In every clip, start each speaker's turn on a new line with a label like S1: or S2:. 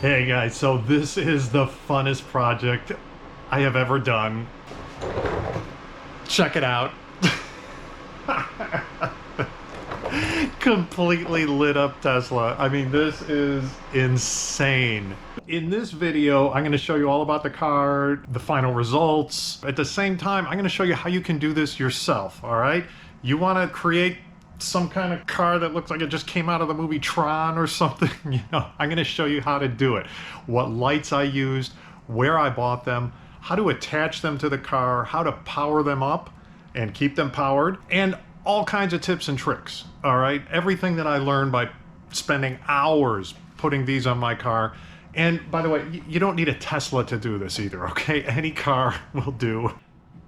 S1: Hey guys, so this is the funnest project I have ever done. Check it out. Completely lit up Tesla. I mean, this is insane. In this video, I'm going to show you all about the car, the final results. At the same time, I'm going to show you how you can do this yourself, all right? You want to create some kind of car that looks like it just came out of the movie Tron or something, I'm going to show you how to do it. What lights I used, where I bought them, how to attach them to the car, how to power them up and keep them powered, and all kinds of tips and tricks, all right? Everything that I learned by spending hours putting these on my car. And by the way, you don't need a Tesla to do this either, okay? Any car will do.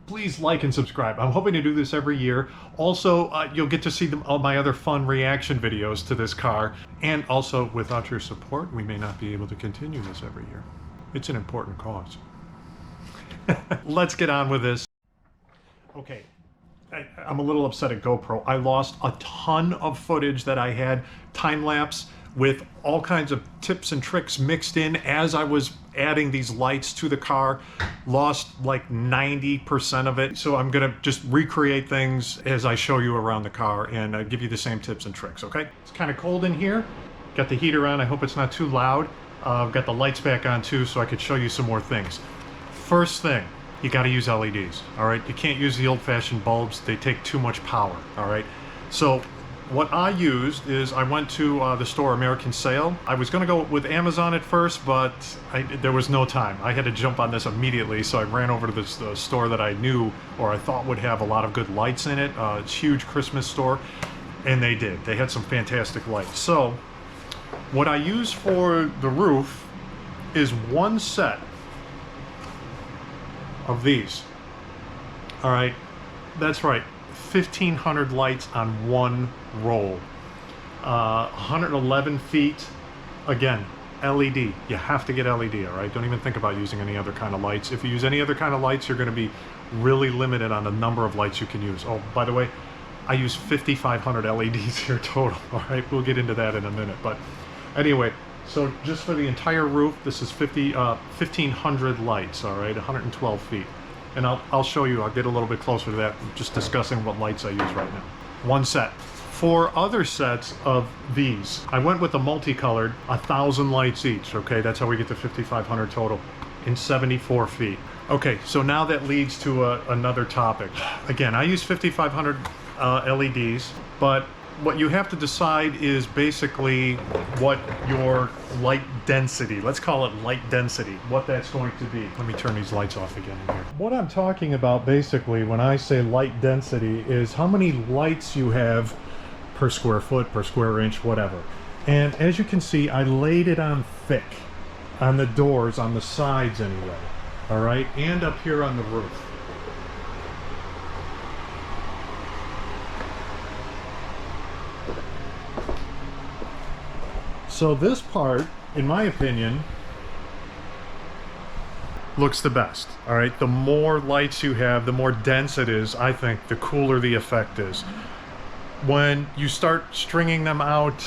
S1: Please like and subscribe. I'm hoping to do this every year. Also, you'll get to see all my other fun reaction videos to this car. And also, without your support, we may not be able to continue this every year. It's an important cause. Let's get on with this. Okay, I'm a little upset at GoPro. I lost a ton of footage that I had time-lapse with all kinds of tips and tricks mixed in as I was adding these lights to the car. Lost like 90% of it. So I'm gonna just recreate things as I show you around the car and give you the same tips and tricks, okay? It's kind of cold in here. Got the heater on, I hope it's not too loud. I've got the lights back on too so I could show you some more things. First thing, you gotta use LEDs, all right? You can't use the old-fashioned bulbs. They take too much power, all right? So what I used is I went to the store American Sale. I was gonna go with Amazon at first, but there was no time. I had to jump on this immediately, so I ran over to this store that I knew or I thought would have a lot of good lights in it. It's a huge Christmas store, and they did. They had some fantastic lights. So what I used for the roof is one set of these. All right, that's right. 1,500 lights on one roll. 111 feet. Again, LED. You have to get LED, all right? Don't even think about using any other kind of lights. If you use any other kind of lights, you're going to be really limited on the number of lights you can use. Oh, by the way, I use 5,500 LEDs here total, all right? We'll get into that in a minute. But anyway, so just for the entire roof, this is 1,500 lights, all right? 112 feet. And I'll show you, I'll get a little bit closer to that, just discussing what lights I use right now. One set. For other sets of these, I went with a multicolored, 1,000 lights each, okay? That's how we get to 5,500 total in 74 feet. Okay, so now that leads to another topic. Again, I use 5,500 LEDs, but what you have to decide is basically what your light density, let's call it light density, what that's going to be. Let me turn these lights off again in here. What I'm talking about basically when I say light density is how many lights you have per square foot, per square inch, whatever. And as you can see, I laid it on thick on the doors, on the sides anyway, all right, and up here on the roof. So this part, in my opinion, looks the best, all right? The more lights you have, the more dense it is, I think, the cooler the effect is. When you start stringing them out,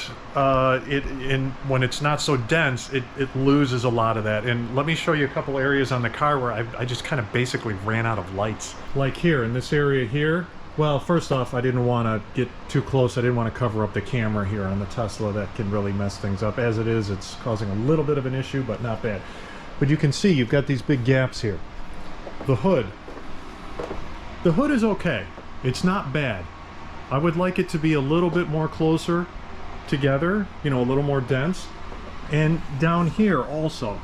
S1: when it's not so dense, it loses a lot of that. And let me show you a couple areas on the car where I just kind of basically ran out of lights. Like here, in this area here, well, first off, I didn't want to get too close. I didn't want to cover up the camera here on the Tesla. That can really mess things up. As it is, it's causing a little bit of an issue, but not bad. But you can see you've got these big gaps here. The hood. The hood is okay. It's not bad. I would like it to be a little bit more closer together, a little more dense. And down here also,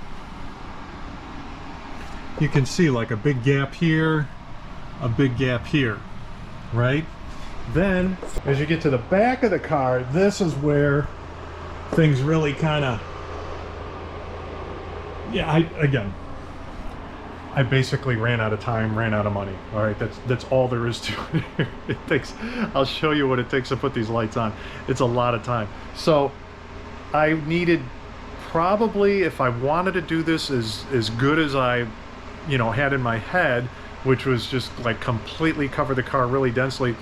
S1: you can see like a big gap here, a big gap here. Right? Then, as you get to the back of the car, this is where things really kind of... Yeah, I basically ran out of time, ran out of money. All right, that's all there is to it. I'll show you what it takes to put these lights on. It's a lot of time. So, I needed probably, if I wanted to do this as good as I, had in my head, which was just like completely cover the car really densely,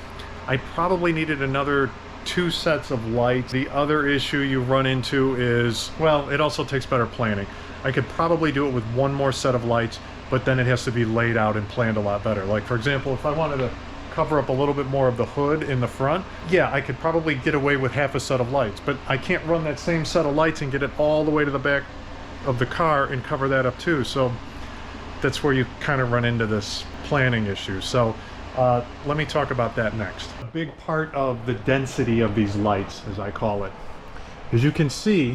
S1: I probably needed another 2 sets of lights. The other issue you run into is, well, it also takes better planning. I could probably do it with 1 more set of lights, but then it has to be laid out and planned a lot better. Like, for example, if I wanted to cover up a little bit more of the hood in the front, yeah, I could probably get away with half a set of lights, but I can't run that same set of lights and get it all the way to the back of the car and cover that up too. So that's where you kind of run into this planning issue. So let me talk about that next. A big part of the density of these lights, as I call it, as you can see,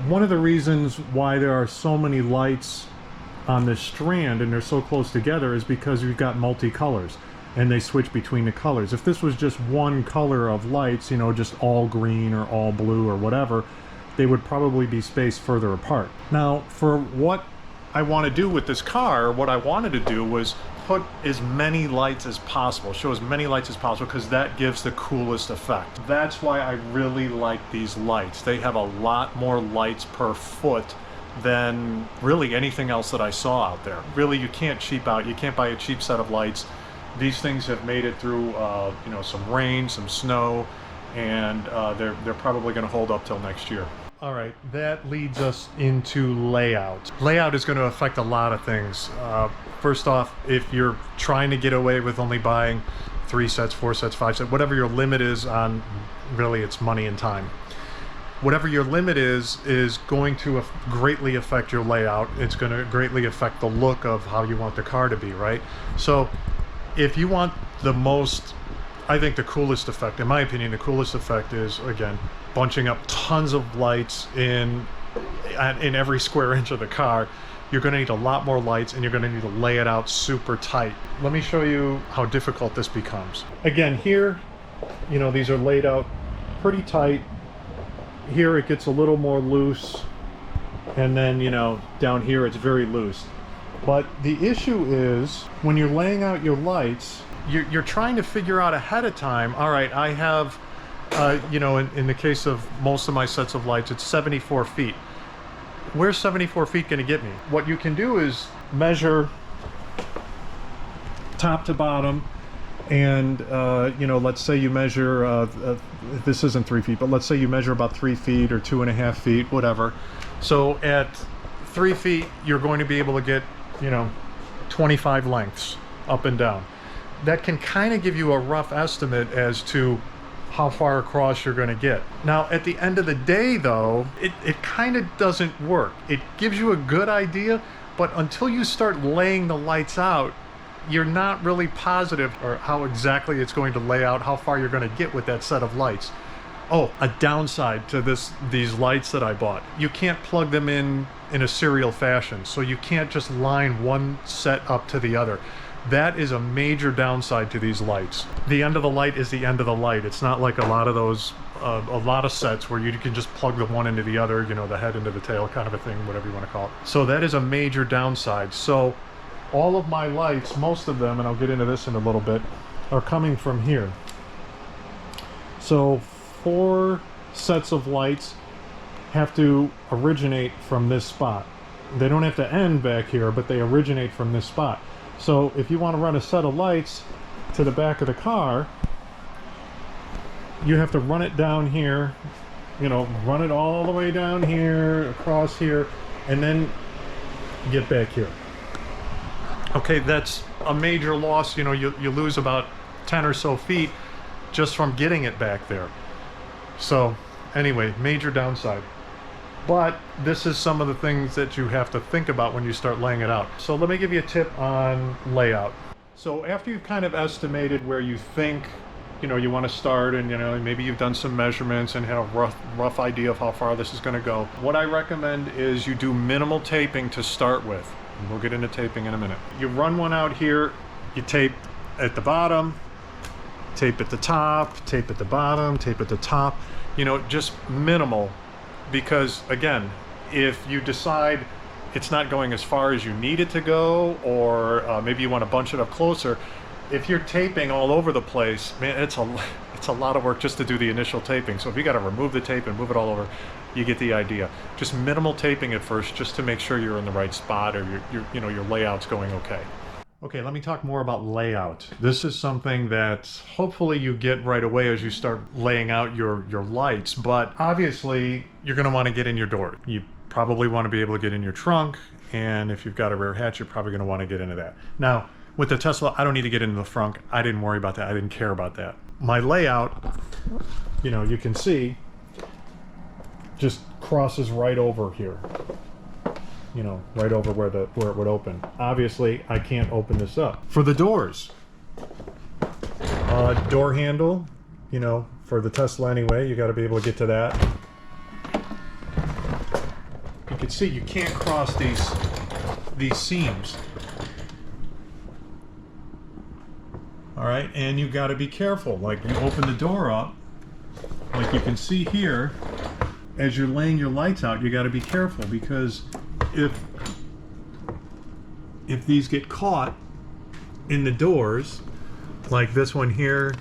S1: one of the reasons why there are so many lights on this strand and they're so close together is because you've got multicolors and they switch between the colors. If this was just one color of lights, you know, just all green or all blue or whatever, they would probably be spaced further apart. Now, for what I want to do with this car, what I wanted to do was put as many lights as possible, show as many lights as possible, because that gives the coolest effect. That's why I really like these lights. They have a lot more lights per foot than really anything else that I saw out there. Really, you can't cheap out. You can't buy a cheap set of lights. These things have made it through you know, some rain, some snow, and they're probably going to hold up till next year. All right, that leads us into layout. Layout is going to affect a lot of things. First off, if you're trying to get away with only buying 3 sets, 4 sets, 5 sets, whatever your limit is on, really it's money and time. Whatever your limit is going to greatly affect your layout. It's going to greatly affect the look of how you want the car to be, right? So if you want the most, I think the coolest effect, in my opinion, the coolest effect is, again, bunching up tons of lights in every square inch of the car. You're going to need a lot more lights and you're going to need to lay it out super tight. Let me show you how difficult this becomes. Again, here, you know, these are laid out pretty tight. Here it gets a little more loose, and then, you know, down here it's very loose. But the issue is when you're laying out your lights, you're trying to figure out ahead of time, all right, I have you know, in the case of most of my sets of lights, it's 74 feet. Where's 74 feet going to get me? What you can do is measure top to bottom, and you know, let's say you measure, this isn't 3 feet, but let's say you measure about 3 feet or 2.5 feet, whatever. So at 3 feet, you're going to be able to get, you know, 25 lengths up and down. That can kind of give you a rough estimate as to how far across you're going to get. Now, at the end of the day, though, it kind of doesn't work. It gives you a good idea, but until you start laying the lights out, you're not really positive or how exactly it's going to lay out, how far you're going to get with that set of lights. Oh, a downside to these lights that I bought. You can't plug them in a serial fashion, so you can't just line one set up to the other. That is a major downside to these lights. The end of the light is the end of the light. It's not like a lot of those, a lot of sets where you can just plug the one into the other, you know, the head into the tail kind of a thing, whatever you want to call it. So that is a major downside. So all of my lights, most of them, and I'll get into this in a little bit, are coming from here. So 4 sets of lights have to originate from this spot. They don't have to end back here, but they originate from this spot. So if you want to run a set of lights to the back of the car, you have to run it down here, you know, run it all the way down here, across here, and then get back here. Okay, that's a major loss. You know, you lose about 10 or so feet just from getting it back there. So anyway, major downside. But this is some of the things that you have to think about when you start laying it out. So let me give you a tip on layout. So after you've kind of estimated where you think, you know, you want to start, and, you know, maybe you've done some measurements and have a rough idea of how far this is going to go, what I recommend is you do minimal taping to start with. And we'll get into taping in a minute. You run one out here, you tape at the bottom, tape at the top, tape at the bottom, tape at the top, you know, just minimal. Because again, if you decide it's not going as far as you need it to go, or maybe you want to bunch it up closer, if you're taping all over the place, man, it's a lot of work just to do the initial taping. So if you got to remove the tape and move it all over, you get the idea. Just minimal taping at first, just to make sure you're in the right spot, or your layout's going okay. Okay, let me talk more about layout. This is something that hopefully you get right away as you start laying out your lights, but obviously you're gonna wanna get in your door. You probably wanna be able to get in your trunk, and if you've got a rear hatch, you're probably gonna wanna get into that. Now, with the Tesla, I don't need to get into the front. I didn't worry about that. I didn't care about that. My layout, you know, you can see, just crosses right over here. You know, right over where it would open. Obviously, I can't open this up. For the doors, door handle, you know, for the Tesla anyway, you got to be able to get to that. You can see you can't cross these seams. All right, and you got to be careful. Like, you open the door up, like you can see here, as you're laying your lights out, you got to be careful, because if these get caught in the doors, like this one here,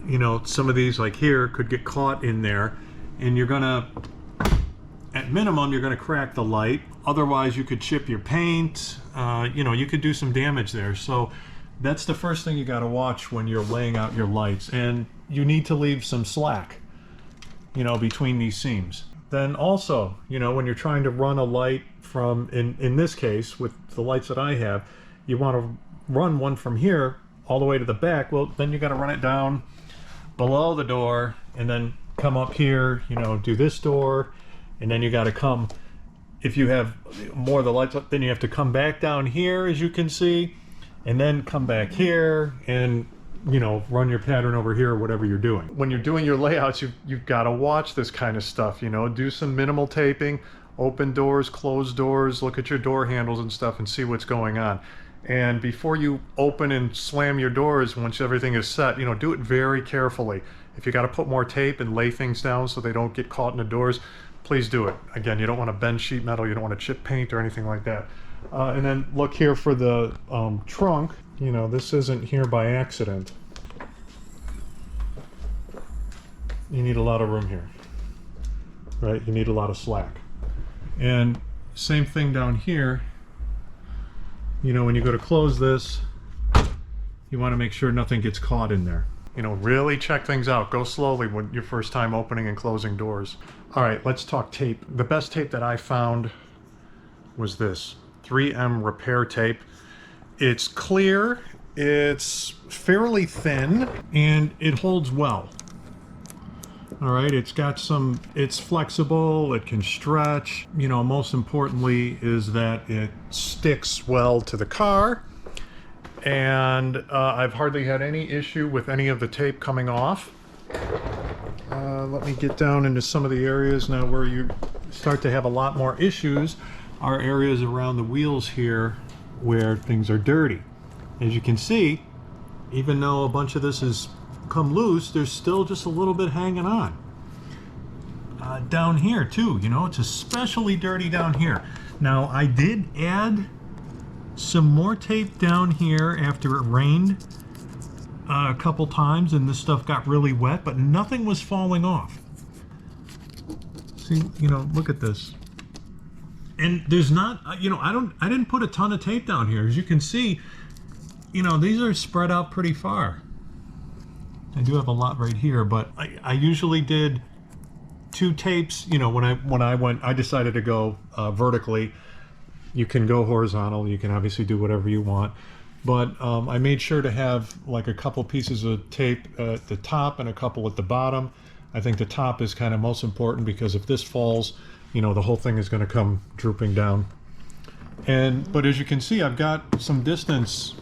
S1: you know, some of these like here could get caught in there, and you're gonna, at minimum, you're gonna crack the light. Otherwise, you could chip your paint. You know, you could do some damage there. So that's the first thing you got to watch when you're laying out your lights, and you need to leave some slack, you know, between these seams. Then also, you know, when you're trying to run a light from, in this case, with the lights that I have, you want to run one from here all the way to the back. Well, then you got to run it down below the door and then come up here, you know, do this door, and then you got to come, if you have more of the lights up, then you have to come back down here, as you can see, and then come back here and, you know, run your pattern over here or whatever you're doing. When you're doing your layouts, you've got to watch this kind of stuff, you know, do some minimal taping, open doors, close doors, look at your door handles and stuff and see what's going on. And before you open and slam your doors, once everything is set, you know, do it very carefully. If you got to put more tape and lay things down so they don't get caught in the doors, please do it. Again, you don't want to bend sheet metal, you don't want to chip paint or anything like that. And then look here for the trunk. You know, this isn't here by accident. You need a lot of room here, right? You need a lot of slack. And same thing down here. You know, when you go to close this, you want to make sure nothing gets caught in there. You know, really check things out. Go slowly when your first time opening and closing doors. All right, let's talk tape. The best tape that I found was this 3M repair tape. It's clear, it's fairly thin, and it holds well. All right, it's got some, it's flexible, it can stretch. You know, most importantly is that it sticks well to the car. And I've hardly had any issue with any of the tape coming off. Let me get down into some of the areas now where you start to have a lot more issues. Are areas around the wheels here where things are dirty. As you can see, even though a bunch of this has come loose, there's still just a little bit hanging on. Down here too, you know, it's especially dirty down here. Now, I did add some more tape down here after it rained a couple times and this stuff got really wet, but nothing was falling off. See, you know, look at this. And there's not, you know, I didn't put a ton of tape down here. As you can see, you know, these are spread out pretty far. I do have a lot right here, but I usually did 2 tapes. You know, when I decided to go vertically. You can go horizontal. You can obviously do whatever you want, but I made sure to have like a couple pieces of tape at the top and a couple at the bottom. I think the top is kind of most important because if this falls, you know, the whole thing is going to come drooping down. But as you can see, I've got some distance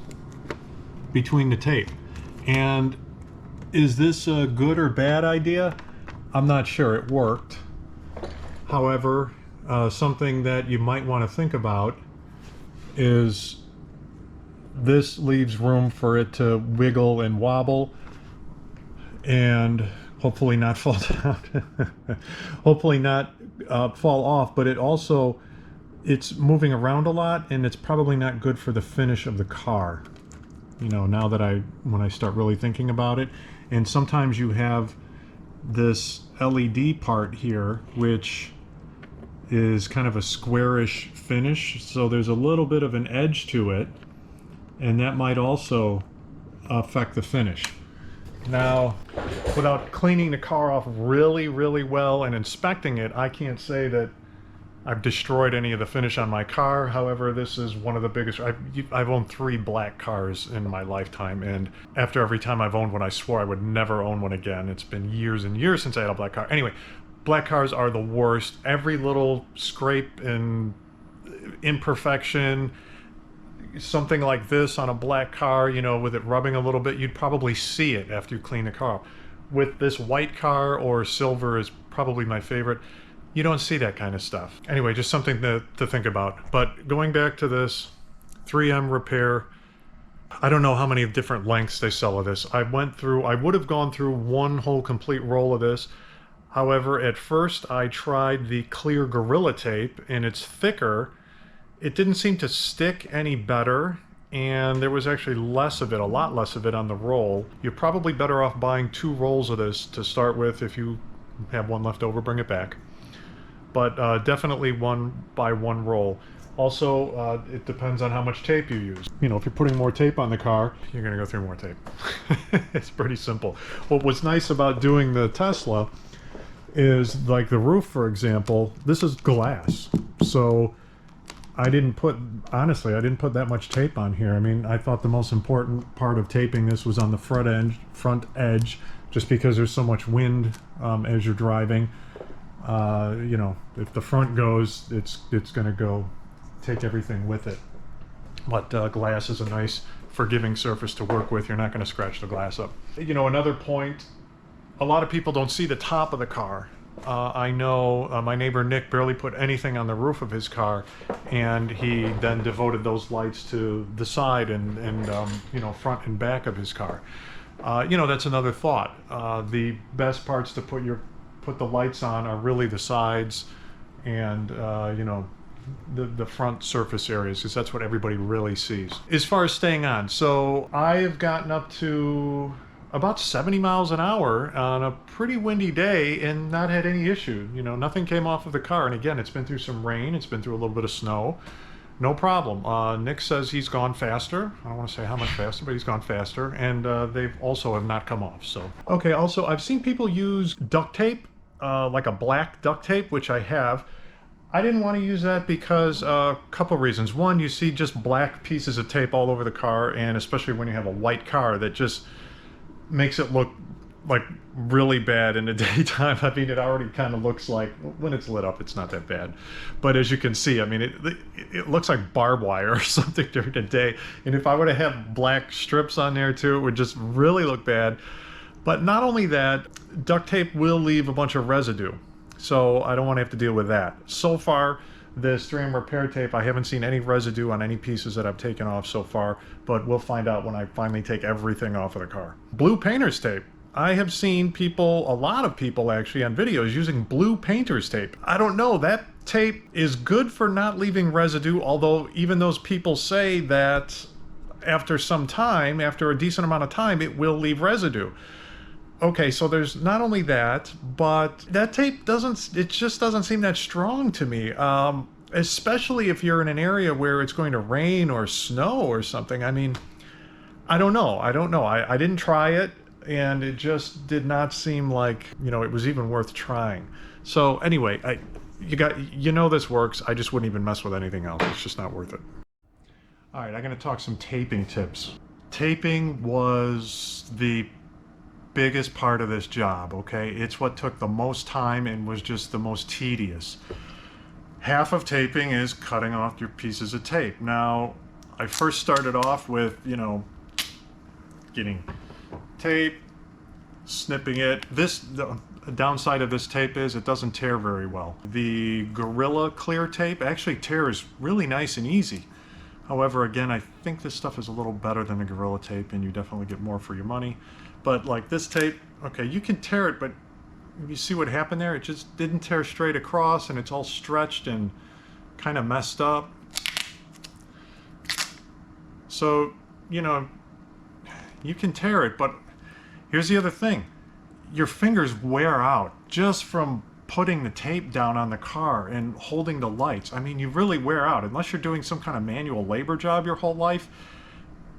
S1: between the tape. And is this a good or bad idea? I'm not sure. It worked. However, something that you might want to think about is this leaves room for it to wiggle and wobble and hopefully not fall down. Hopefully not fall off, but it's moving around a lot and it's probably not good for the finish of the car. You know, now that when I start really thinking about it. And sometimes you have this LED part here, which is kind of a squarish finish, so there's a little bit of an edge to it, and that might also affect the finish. Now, without cleaning the car off really, really well and inspecting it, I can't say that I've destroyed any of the finish on my car. However, this is one of the biggest. I've owned 3 black cars in my lifetime, and after every time I've owned one, I swore I would never own one again. It's been years and years since I had a black car. Anyway, black cars are the worst. Every little scrape and imperfection, something like this on a black car, you know, with it rubbing a little bit, you'd probably see it after you clean the car off. With this white car, or silver is probably my favorite, you don't see that kind of stuff. Anyway, just something to think about. But going back to this 3M repair, I don't know how many different lengths they sell of this. I would have gone through one whole complete roll of this. However, at first I tried the clear Gorilla Tape, and it's thicker. It didn't seem to stick any better, and there was actually less of it, a lot less of it on the roll. You're probably better off buying 2 rolls of this to start with. If you have one left over, bring it back. But definitely buy one roll. Also, it depends on how much tape you use. You know, if you're putting more tape on the car, you're gonna go through more tape. It's pretty simple. What was nice about doing the Tesla is, like the roof, for example, this is glass. So honestly, I didn't put that much tape on here. I mean, I thought the most important part of taping this was on the front edge, just because there's so much wind as you're driving. You know, if the front goes, it's gonna go take everything with it. But glass is a nice forgiving surface to work with. You're not going to scratch the glass up. You know, another point, a lot of people don't see the top of the car. I know my neighbor Nick barely put anything on the roof of his car, and he then devoted those lights to the side and you know, front and back of his car. You know, that's another thought. The best parts to put the lights on are really the sides and you know, the front surface areas, because that's what everybody really sees. As far as staying on, so I have gotten up to about 70 miles an hour on a pretty windy day and not had any issue. You know, nothing came off of the car. And again, it's been through some rain, it's been through a little bit of snow. No problem. Nick says he's gone faster. I don't want to say how much faster, but he's gone faster, and they've also have not come off. So okay, also I've seen people use duct tape, like a black duct tape, which I have. I didn't want to use that because a couple reasons. One, you see just black pieces of tape all over the car, and especially when you have a white car, that just makes it look like really bad in the daytime. I mean, it already kind of looks like, when it's lit up, it's not that bad. But as you can see, I mean, it looks like barbed wire or something during the day. And if I were to have black strips on there too, it would just really look bad. But not only that, duct tape will leave a bunch of residue. So I don't want to have to deal with that. So far, this 3M repair tape, I haven't seen any residue on any pieces that I've taken off so far, but we'll find out when I finally take everything off of the car. Blue painter's tape. I have seen people, a lot of people actually, on videos using blue painter's tape. I don't know, that tape is good for not leaving residue, although even those people say that after some time, after a decent amount of time, it will leave residue. Okay, so there's not only that, but that tape just doesn't seem that strong to me. Especially if you're in an area where it's going to rain or snow or something. I mean, I don't know. I didn't try it, and it just did not seem like, you know, it was even worth trying. So anyway, you know this works. I just wouldn't even mess with anything else. It's just not worth it. All right, I'm going to talk some taping tips. Taping was the biggest part of this job, okay? It's what took the most time and was just the most tedious. Half of taping is cutting off your pieces of tape. Now, I first started off with, you know, getting tape, snipping it. The downside of this tape is it doesn't tear very well. The Gorilla Clear tape actually tears really nice and easy. However, again, I think this stuff is a little better than the Gorilla tape, and you definitely get more for your money. But like this tape, okay, you can tear it, but you see what happened there? It just didn't tear straight across, and it's all stretched and kind of messed up. So, you know, you can tear it, but here's the other thing. Your fingers wear out just from putting the tape down on the car and holding the lights. I mean, you really wear out. Unless you're doing some kind of manual labor job your whole life,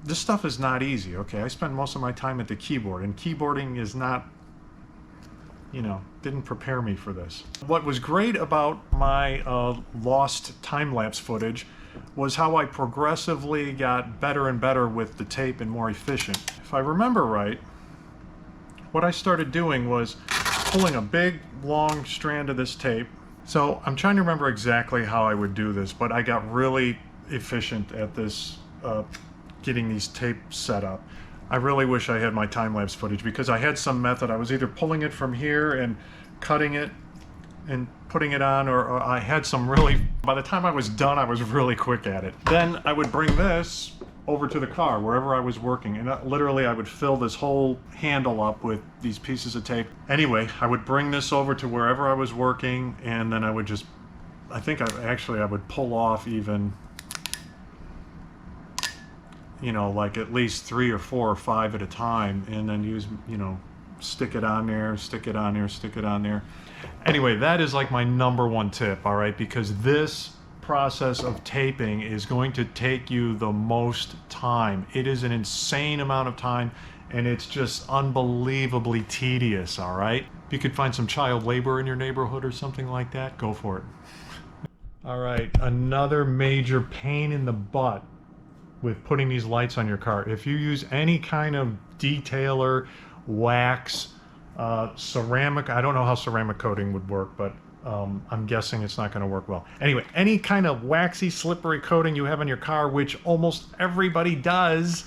S1: this stuff is not easy, okay? I spend most of my time at the keyboard, and keyboarding is not, you know, didn't prepare me for this. What was great about my lost time-lapse footage was how I progressively got better and better with the tape and more efficient. If I remember right, what I started doing was pulling a big, long strand of this tape. So I'm trying to remember exactly how I would do this, but I got really efficient at this, getting these tapes set up. I really wish I had my time-lapse footage, because I had some method. I was either pulling it from here and cutting it and putting it on, or I had some really, by the time I was done, I was really quick at it. Then I would bring this over to the car, wherever I was working, and literally I would fill this whole handle up with these pieces of tape. Anyway, I would bring this over to wherever I was working, and then I would just, I think I would pull off even, you know, like at least 3 or 4 or 5 at a time, and then use, you know, stick it on there, stick it on there, stick it on there. Anyway, that is like my #1 tip, all right? Because this process of taping is going to take you the most time. It is an insane amount of time, and it's just unbelievably tedious, all right? If you could find some child labor in your neighborhood or something like that, go for it. All right, another major pain in the butt with putting these lights on your car. If you use any kind of detailer, wax, ceramic, I don't know how ceramic coating would work, but I'm guessing it's not going to work well. Anyway, any kind of waxy, slippery coating you have on your car, which almost everybody does,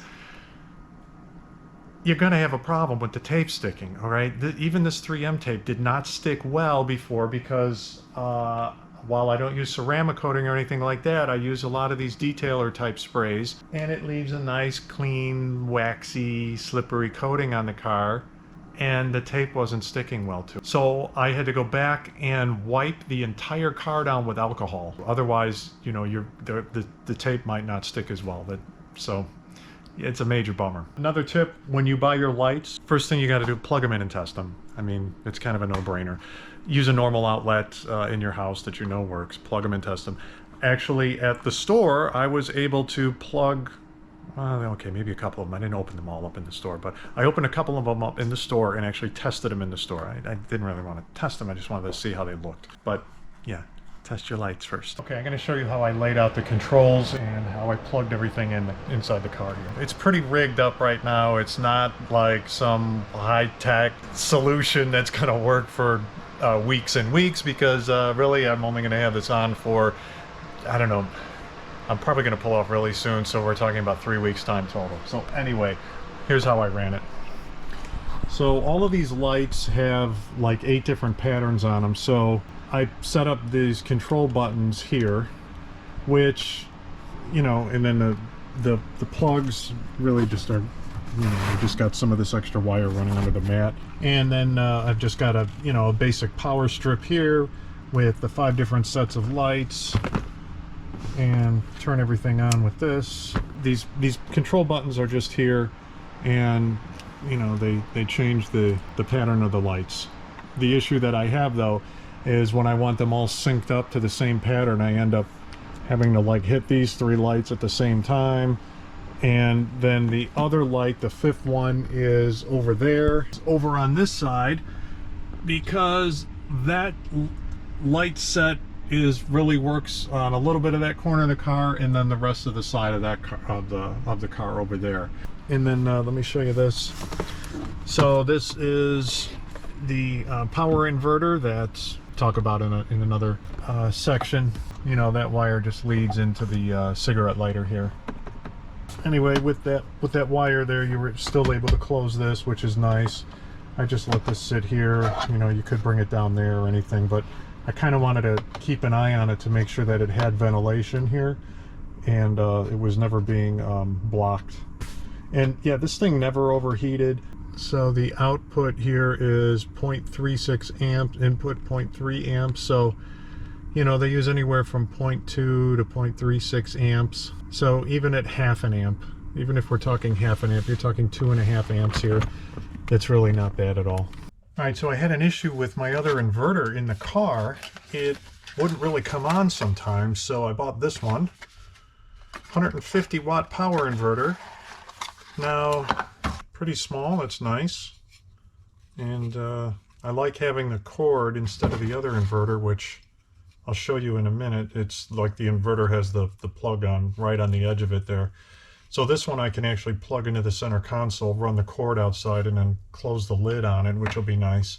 S1: you're going to have a problem with the tape sticking, all right? Even this 3M tape did not stick well before, because while I don't use ceramic coating or anything like that, I use a lot of these detailer type sprays, and it leaves a nice, clean, waxy, slippery coating on the car, and the tape wasn't sticking well to it. So I had to go back and wipe the entire car down with alcohol. Otherwise, you know, the tape might not stick as well. So it's a major bummer. Another tip, when you buy your lights, first thing you got to do, plug them in and test them. I mean, it's kind of a no-brainer. Use a normal outlet in your house that you know works. Plug them and test them. Actually, at the store, I was able to plug, okay, maybe a couple of them. I didn't open them all up in the store, but I opened a couple of them up in the store and actually tested them in the store. I didn't really want to test them. I just wanted to see how they looked. But yeah, test your lights first. Okay, I'm going to show you how I laid out the controls and how I plugged everything in inside the car here. It's pretty rigged up right now. It's not like some high-tech solution that's going to work for weeks and weeks, because really I'm only going to have this on for, I don't know, I'm probably going to pull off really soon, so we're talking about 3 weeks time total. So anyway, here's how I ran it. So all of these lights have like 8 different patterns on them. So I set up these control buttons here, which, you know, and then the plugs really just are, you know, I just got some of this extra wire running under the mat. And then I've just got a, you know, a basic power strip here with the 5 different sets of lights, and turn everything on with this. These control buttons are just here, and you know, they change the pattern of the lights. The issue that I have though is when I want them all synced up to the same pattern, I end up having to like hit these 3 lights at the same time, and then the other light, the 5th one, is over there, over on this side, because that light set really works on a little bit of that corner of the car, and then the rest of the side of that car, of the car over there. And then let me show you this. So this is the power inverter that talk about in another section. You know, that wire just leads into the cigarette lighter here. Anyway, with that wire there, you were still able to close this, which is nice. I just let this sit here. You know, you could bring it down there or anything, but I kind of wanted to keep an eye on it to make sure that it had ventilation here, and it was never being blocked. And yeah, this thing never overheated. So the output here is 0.36 amps, input 0.3 amps. So, you know, they use anywhere from 0.2 to 0.36 amps. So even at half an amp, even if we're talking half an amp, you're talking 2.5 amps here. That's really not bad at all. All right, so I had an issue with my other inverter in the car. It wouldn't really come on sometimes, so I bought this one. 150 watt power inverter. Now, pretty small, that's nice. And I like having the cord instead of the other inverter, which I'll show you in a minute. It's like the inverter has the plug on right on the edge of it there. So this one I can actually plug into the center console, run the cord outside, and then close the lid on it, which will be nice.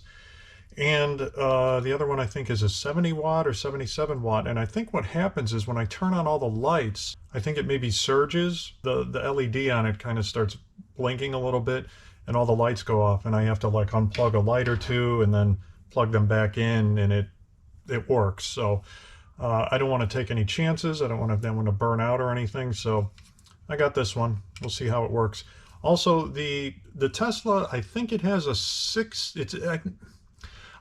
S1: And the other one I think is a 70 watt or 77 watt. And I think what happens is when I turn on all the lights, I think it maybe surges. The LED on it kind of starts blinking a little bit and all the lights go off. And I have to like unplug a light or two and then plug them back in, and it works. So I don't want to take any chances. I don't want them to burn out or anything. So I got this one. We'll see how it works. Also, the Tesla, I think it has a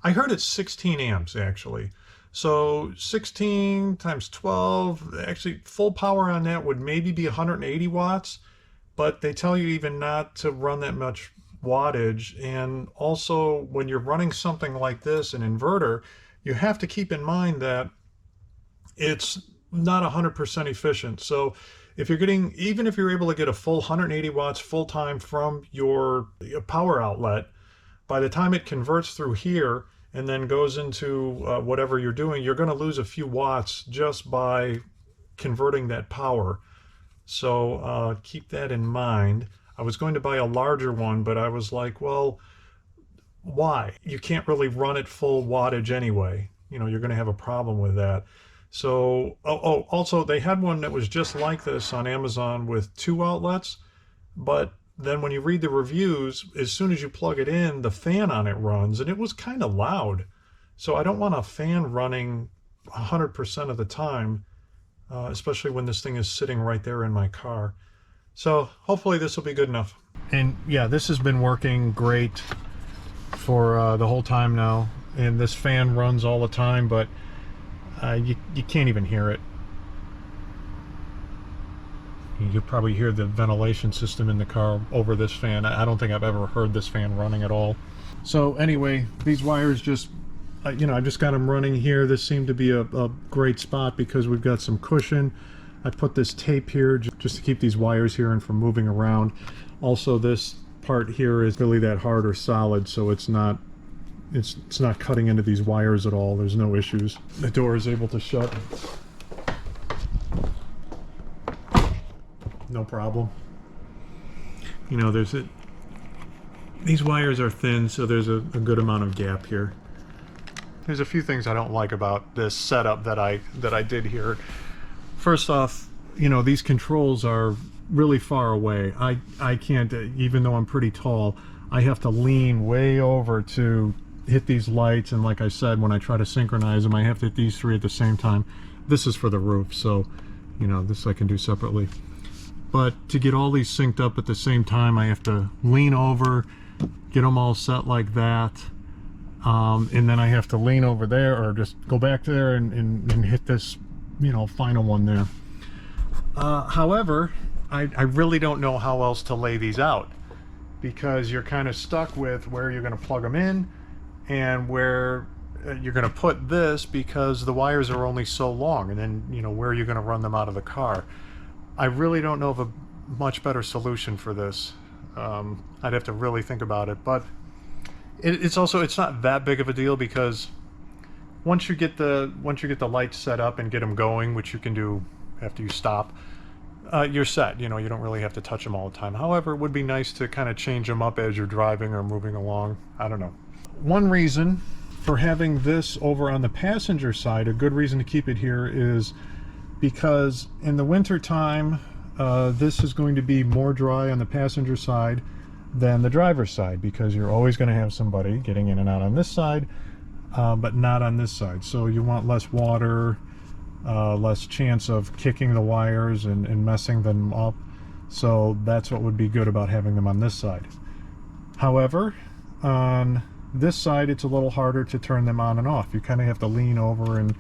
S1: I heard it's 16 amps actually. So 16 times 12, actually full power on that would maybe be 180 watts, but they tell you even not to run that much wattage. And also when you're running something like this, an inverter, you have to keep in mind that it's not 100% efficient. So if you're getting, even if you're able to get a full 180 watts full time from your power outlet, by the time it converts through here and then goes into whatever you're doing, you're going to lose a few watts just by converting that power. So keep that in mind. I was going to buy a larger one, but I was like, well, why? You can't really run it full wattage anyway. You know, you're going to have a problem with that. So, also they had one that was just like this on Amazon with 2 outlets, but then when you read the reviews, as soon as you plug it in, the fan on it runs, and it was kind of loud. So I don't want a fan running 100% of the time, especially when this thing is sitting right there in my car. So hopefully this will be good enough. And yeah, this has been working great for the whole time now. And this fan runs all the time, but you can't even hear it. You probably hear the ventilation system in the car over this fan. I don't think I've ever heard this fan running at all. So anyway, these wires just, you know, I just got them running here. This seemed to be a great spot because we've got some cushion. I put this tape here just to keep these wires here and from moving around. Also, this part here is really that hard or solid, so it's not cutting into these wires at all. There's no issues. The door is able to shut. No problem. You know, these wires are thin, so there's a good amount of gap here. There's a few things I don't like about this setup that I did here. First off, you know, these controls are really far away. I can't, even though I'm pretty tall, I have to lean way over to hit these lights, and like I said, when I try to synchronize them, I have to hit these 3 at the same time. This is for the roof, so you know, this I can do separately. But to get all these synced up at the same time, I have to lean over, get them all set like that, and then I have to lean over there or just go back there and hit this, you know, final one there. However, I really don't know how else to lay these out, because you're kind of stuck with where you're going to plug them in and where you're going to put this, because the wires are only so long, and then, you know, where you're going to run them out of the car. I really don't know of a much better solution for this. I'd have to really think about it, but it's not that big of a deal, because once you get the lights set up and get them going, which you can do after you stop, you're set. You know, you don't really have to touch them all the time. However, it would be nice to kind of change them up as you're driving or moving along. I don't know. One reason for having this over on the passenger side, a good reason to keep it here, is because in the winter time, this is going to be more dry on the passenger side than the driver's side, because you're always going to have somebody getting in and out on this side, but not on this side. So you want less water, less chance of kicking the wires and messing them up. So that's what would be good about having them on this side. However, on this side, it's a little harder to turn them on and off. You kind of have to lean over and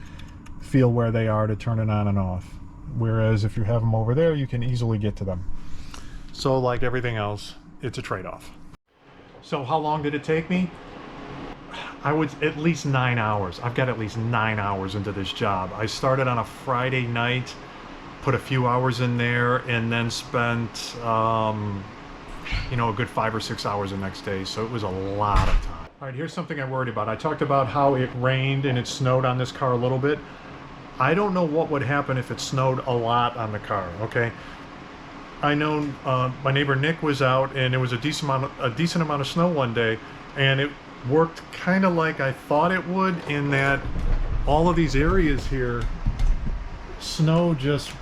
S1: feel where they are to turn it on and off. Whereas if you have them over there, you can easily get to them. So like everything else, it's a trade-off. So how long did it take me? I would at least 9 hours. I've got at least 9 hours into this job. I started on a Friday night, put a few hours in there, and then spent you know, a good 5 or 6 hours the next day. So it was a lot of time. All right, here's something I worried about. I talked about how it rained and it snowed on this car a little bit. I don't know what would happen if it snowed a lot on the car, okay? I know my neighbor Nick was out and there was a decent amount of snow one day, and it worked kind of like I thought it would, in that all of these areas here, snow just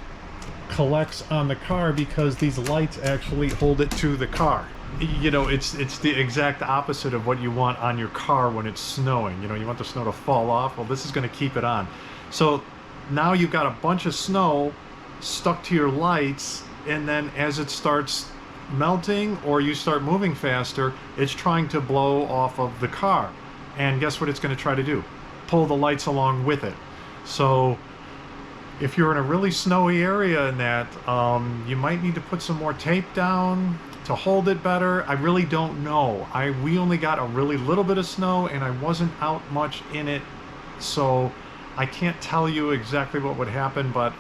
S1: collects on the car because these lights actually hold it to the car. You know, it's the exact opposite of what you want on your car when it's snowing. You know, you want the snow to fall off. Well, this is going to keep it on. So now you've got a bunch of snow stuck to your lights, and then as it starts melting or you start moving faster, it's trying to blow off of the car. And guess what it's going to try to do? Pull the lights along with it. So if you're in a really snowy area in that, you might need to put some more tape down to hold it better. I really don't know. We only got a really little bit of snow and I wasn't out much in it, so I can't tell you exactly what would happen, but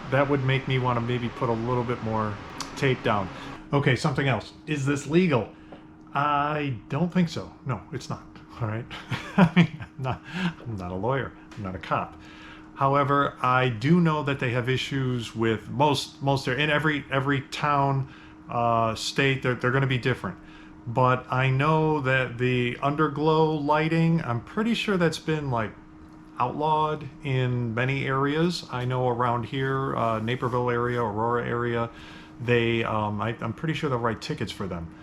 S1: that would make me want to maybe put a little bit more tape down. Okay, something else. Is this legal? I don't think so. No, it's not. All right. I mean, I'm not a lawyer. I'm not a cop. However, I do know that they have issues with most in every town, state. They're going to be different. But I know that the underglow lighting, I'm pretty sure that's been like outlawed in many areas. I know around here, Naperville area, Aurora area, they I'm pretty sure they'll write tickets for them.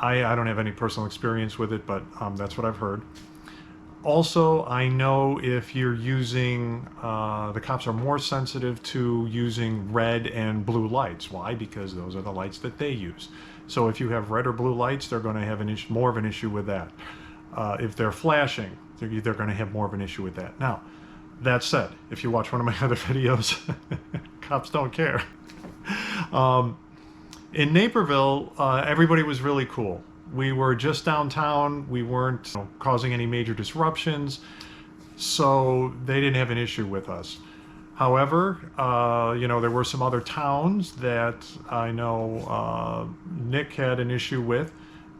S1: I don't have any personal experience with it, but that's what I've heard. Also, I know if you're using, the cops are more sensitive to using red and blue lights. Why? Because those are the lights that they use. So if you have red or blue lights, they're going to have more of an issue with that. If they're flashing, they're going to have more of an issue with that. Now, that said, if you watch one of my other videos, cops don't care. In Naperville, everybody was really cool. We were just downtown. We weren't causing any major disruptions, so they didn't have an issue with us. However, you know, there were some other towns that I know Nick had an issue with.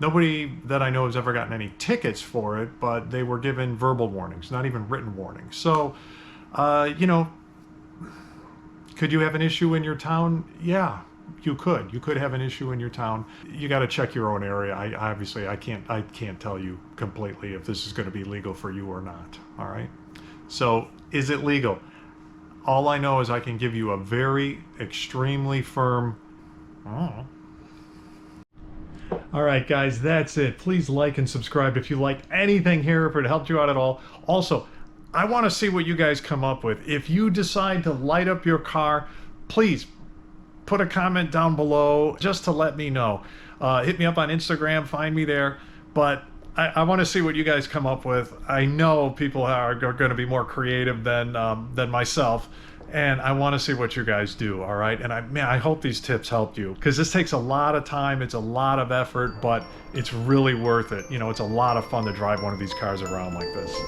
S1: Nobody that I know has ever gotten any tickets for it, but they were given verbal warnings, not even written warnings. So, you know, could you have an issue in your town? Yeah, you could. You could have an issue in your town. You got to check your own area. I can't tell you completely if this is going to be legal for you or not. All right. So, is it legal? All I know is I can give you a very extremely firm. All right, guys, that's it. Please like and subscribe if you like anything here, if it helped you out at all. Also, I want to see what you guys come up with. If you decide to light up your car, please put a comment down below just to let me know. Hit me up on Instagram, find me there. But I want to see what you guys come up with. I know people are going to be more creative than myself. And I want to see what you guys do, all right? And I hope these tips helped you, because this takes a lot of time, it's a lot of effort, but it's really worth it. You know, it's a lot of fun to drive one of these cars around like this.